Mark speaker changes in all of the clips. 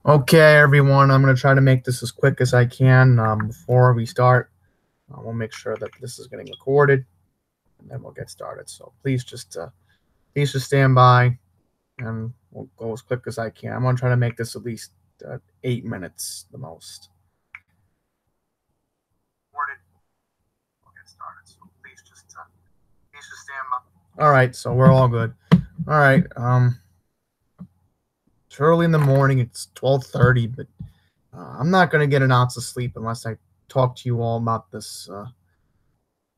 Speaker 1: Okay, everyone, I'm going to try to make this as quick as I can. Before we start, we'll make sure that this is getting recorded, and then we'll get started. So please just stand by, and we'll go as quick as I can. I'm going to try to make this at least 8 minutes, the most. Recorded. We'll get started. So please just stand by. All right, so we're all good. All right. It's early in the morning. It's 12:30, but I'm not going to get an ounce of sleep unless I talk to you all about this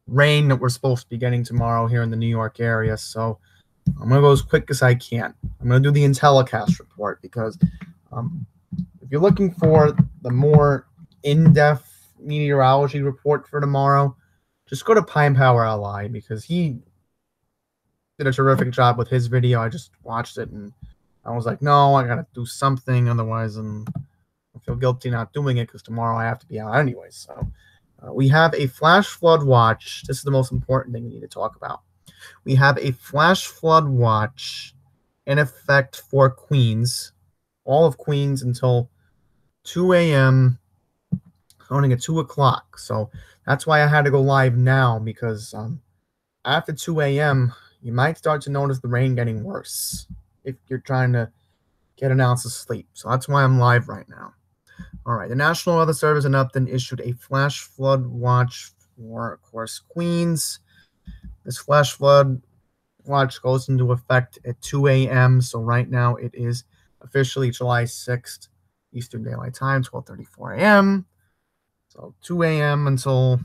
Speaker 1: rain that we're supposed to be getting tomorrow here in the New York area. So I'm going to go as quick as I can. I'm going to do the Intellicast report because if you're looking for the more in-depth meteorology report for tomorrow, just go to Pine Power LI because he did a terrific job with his video. I just watched it and I was like, no, I got to do something. Otherwise, I feel guilty not doing it because tomorrow I have to be out anyway. So we have a flash flood watch. This is the most important thing we need to talk about. We have a flash flood watch in effect for Queens, all of Queens until 2 a.m., starting at 2 o'clock. So that's why I had to go live now because after 2 a.m., you might start to notice the rain getting worse if you're trying to get an ounce of sleep. So that's why I'm live right now. All right, the National Weather Service in Upton issued a flash flood watch for, of course, Queens. This flash flood watch goes into effect at 2 a.m. So right now it is officially July 6th, Eastern Daylight Time, 12:34 a.m. So 2 a.m. until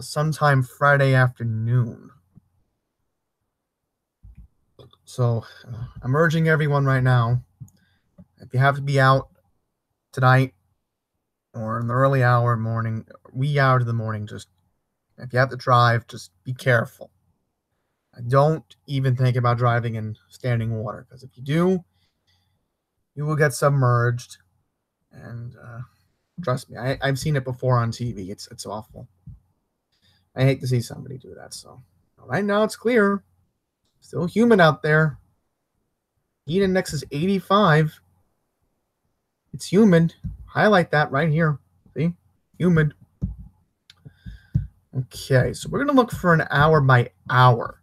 Speaker 1: sometime Friday afternoon. So I'm urging everyone right now, if you have to be out tonight or in the early hour morning, wee hours of the morning, just if you have to drive, just be careful. Don't even think about driving in standing water because if you do, you will get submerged. And trust me, I've seen it before on TV. It's awful. I hate to see somebody do that. So right now it's clear. Still humid out there. Heat index is 85. It's humid. Highlight that right here. See? Humid. Okay, so we're going to look for an hour by hour.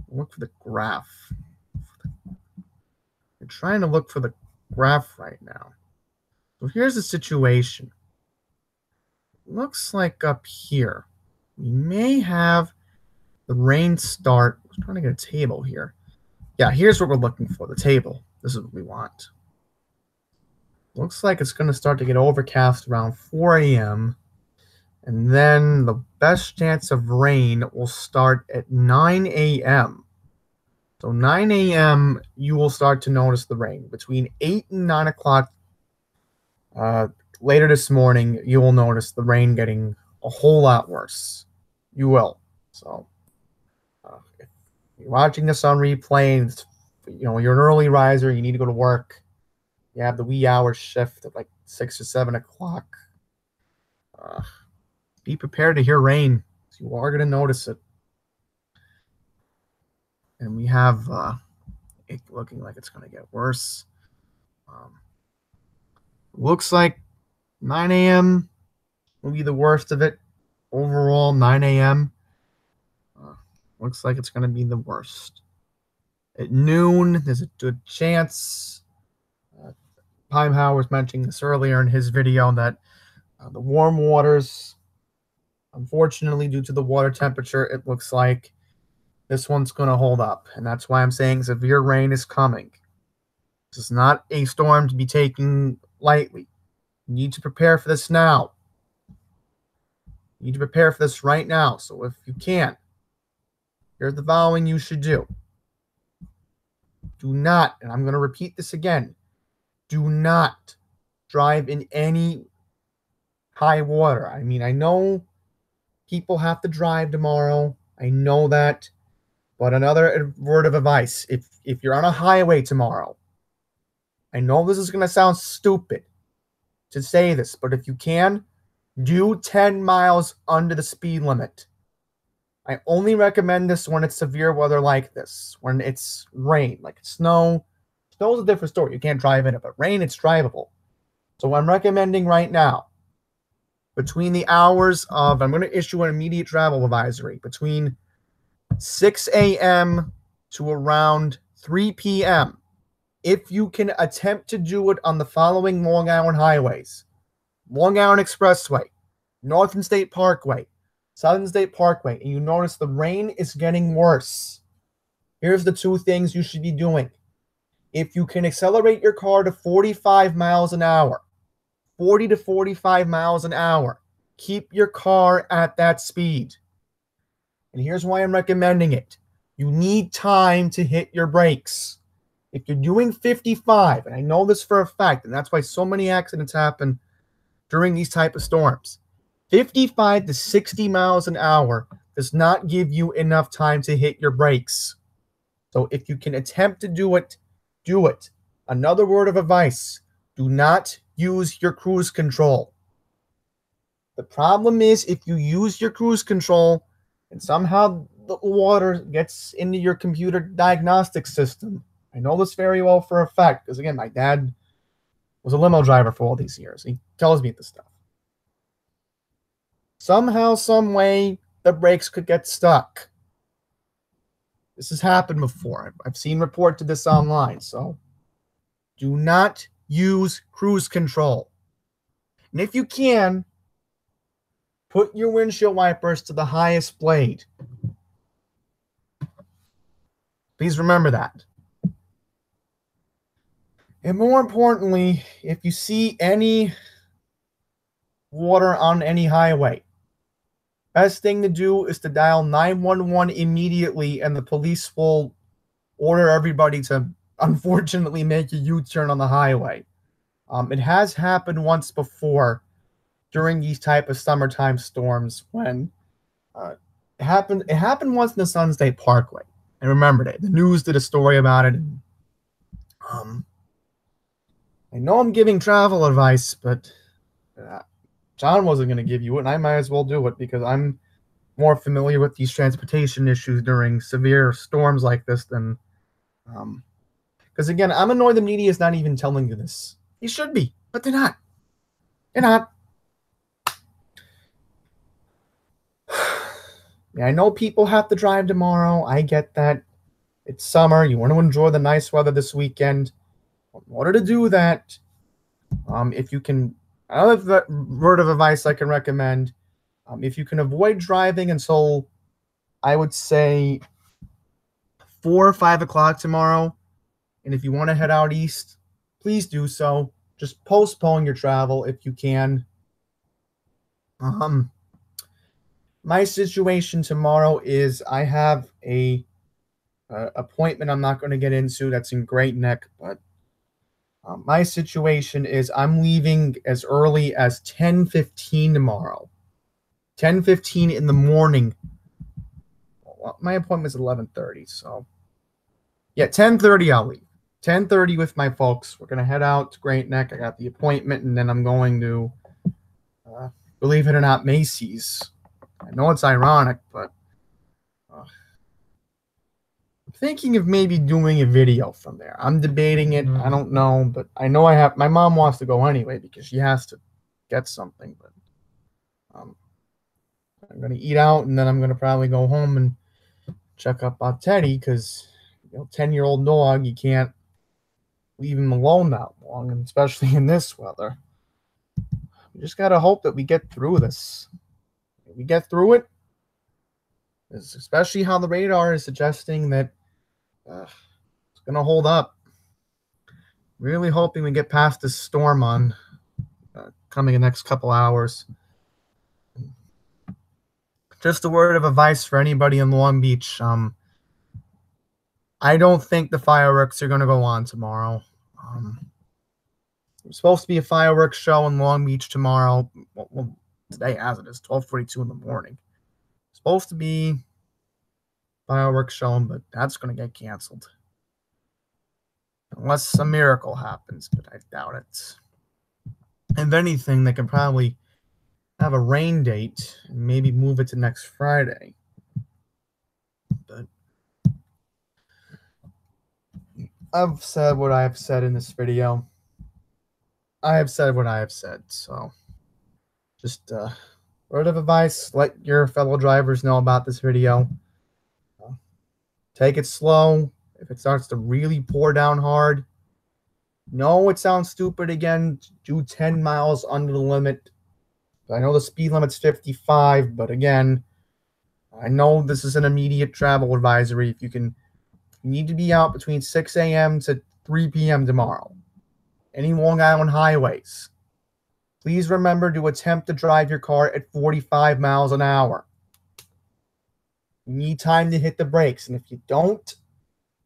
Speaker 1: Look for the graph. We're trying to look for the graph right now. So here's the situation. Looks like up here, we may have the rain start. I'm trying to get a table here. Yeah, here's what we're looking for, the table. This is what we want. Looks like it's going to start to get overcast around 4 a.m. And then the best chance of rain will start at 9 a.m. So 9 a.m., you will start to notice the rain. Between 8 and 9 o'clock later this morning, you will notice the rain getting a whole lot worse. You will. So if you're watching this on replay, and you're an early riser, you need to go to work, you have the wee hour shift at like 6 or 7 o'clock, be prepared to hear rain. You are going to notice it. And we have it looking like it's going to get worse. Looks like 9 a.m. will be the worst of it. Overall, 9 a.m. Looks like it's going to be the worst. At noon, there's a good chance. Pine Power was mentioning this earlier in his video that the warm waters, unfortunately, due to the water temperature, it looks like this one's going to hold up. And that's why I'm saying severe rain is coming. This is not a storm to be taken lightly. You need to prepare for this now. You need to prepare for this right now. So if you can, here's the following you should do. Do not, and I'm going to repeat this again, do not drive in any high water. I mean, I know people have to drive tomorrow. I know that. But another word of advice, if you're on a highway tomorrow, I know this is going to sound stupid to say this, but if you can, do 10 miles under the speed limit. I only recommend this when it's severe weather like this, when it's rain, like snow, Snow is a different story. You can't drive in it, but rain, it's drivable. So I'm recommending right now, between the hours of, I'm going to issue an immediate travel advisory between 6 a.m. to around 3 p.m. If you can attempt to do it on the following Long Island highways: Long Island Expressway, Northern State Parkway, Southern State Parkway, and you notice the rain is getting worse, here's the two things you should be doing. If you can accelerate your car to 45 miles an hour, 40 to 45 miles an hour, keep your car at that speed. And here's why I'm recommending it. You need time to hit your brakes. If you're doing 55, and I know this for a fact, and that's why so many accidents happen during these type of storms, 55 to 60 miles an hour does not give you enough time to hit your brakes. So if you can attempt to do it, do it. Another word of advice: do not use your cruise control. The problem is, if you use your cruise control and somehow the water gets into your computer diagnostic system, I know this very well for a fact, because again, my dad was a limo driver for all these years. He tells me this stuff. Somehow, some way, the brakes could get stuck. This has happened before. I've seen reports of this online. So do not use cruise control. And if you can, put your windshield wipers to the highest blade. Please remember that. And more importantly, if you see any water on any highway, best thing to do is to dial 911 immediately, and the police will order everybody to, unfortunately, make a U-turn on the highway. It has happened once before during these type of summertime storms when it happened once in the Sun State Parkway. I remember it. The news did a story about it. And, I know I'm giving travel advice, but John wasn't going to give you it, and I might as well do it because I'm more familiar with these transportation issues during severe storms like this than... Because again, I'm annoyed the media is not even telling you this. They should be, but they're not. They're not. Yeah, I know people have to drive tomorrow. I get that. It's summer. You want to enjoy the nice weather this weekend. In order to do that, if you can, another word of advice I can recommend, if you can avoid driving until, I would say, 4 or 5 o'clock tomorrow, and if you want to head out east, please do so. Just postpone your travel if you can. My situation tomorrow is I have a appointment I'm not going to get into that's in Great Neck, but my situation is I'm leaving as early as 10:15 tomorrow. 10:15 in the morning. Well, my appointment's at 11:30, so yeah, 10:30 I'll leave. 10:30 with my folks. We're going to head out to Great Neck. I got the appointment, and then I'm going to, believe it or not, Macy's. I know it's ironic, but I'm thinking of maybe doing a video from there. I'm debating it. I don't know, but I know my mom wants to go anyway because she has to get something, but I'm going to eat out, and then I'm going to probably go home and check up on Teddy because, 10-year-old dog, you can't leave him alone that long, and especially in this weather. We just got to hope that we get through this. If we get through it, especially how the radar is suggesting that it's going to hold up. Really hoping we get past this storm on coming in the next couple hours. Just a word of advice for anybody in Long Beach. I don't think the fireworks are going to go on tomorrow. There's supposed to be a fireworks show in Long Beach tomorrow. Well, today as it is, 12:42 in the morning. Supposed to be fireworks show, but that's going to get canceled. Unless a miracle happens, but I doubt it. If anything, they can probably have a rain date and maybe move it to next Friday. But I've said what I have said in this video. I have said what I have said. So just word of advice, let your fellow drivers know about this video. Take it slow. If it starts to really pour down hard, no, it sounds stupid again. Do 10 miles under the limit. I know the speed limit's 55, but again, I know this is an immediate travel advisory. If you need to be out between 6 a.m. to 3 p.m. tomorrow. Any Long Island highways. Please remember to attempt to drive your car at 45 miles an hour. You need time to hit the brakes, and if you don't,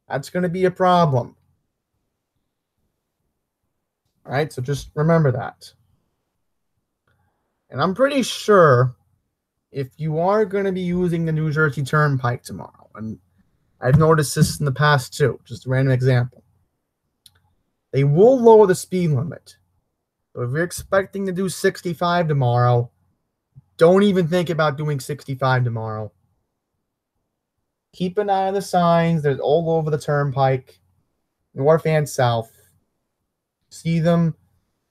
Speaker 1: that's going to be a problem. All right, so just remember that. And I'm pretty sure if you are going to be using the New Jersey Turnpike tomorrow, and I've noticed this in the past too, just a random example, they will lower the speed limit. But if you're expecting to do 65 tomorrow, don't even think about doing 65 tomorrow. Keep an eye on the signs. They're all over the turnpike, north and south. See them,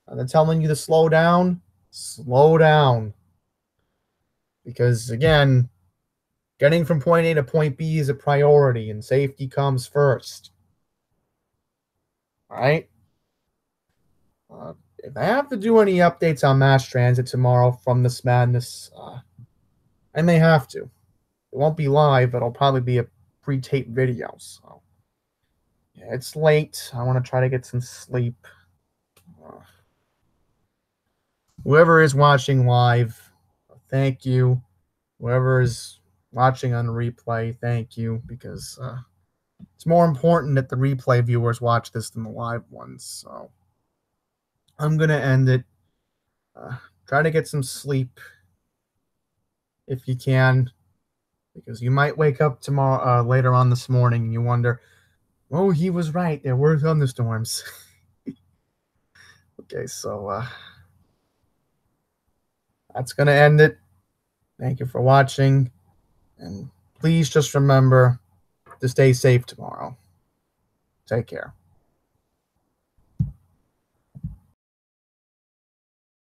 Speaker 1: and they're telling you to slow down. Slow down. Because, again, getting from point A to point B is a priority, and safety comes first. All right? If I have to do any updates on mass transit tomorrow from this madness, I may have to. It won't be live, but it'll probably be a pre-taped video. So, yeah, it's late. I want to try to get some sleep. Whoever is watching live, thank you. Whoever is watching on replay, thank you, because it's more important that the replay viewers watch this than the live ones. So I'm going to end it. Try to get some sleep if you can, because you might wake up tomorrow, later on this morning, and you wonder, oh, he was right. There were thunderstorms. Okay, so that's going to end it. Thank you for watching. And please just remember to stay safe tomorrow. Take care.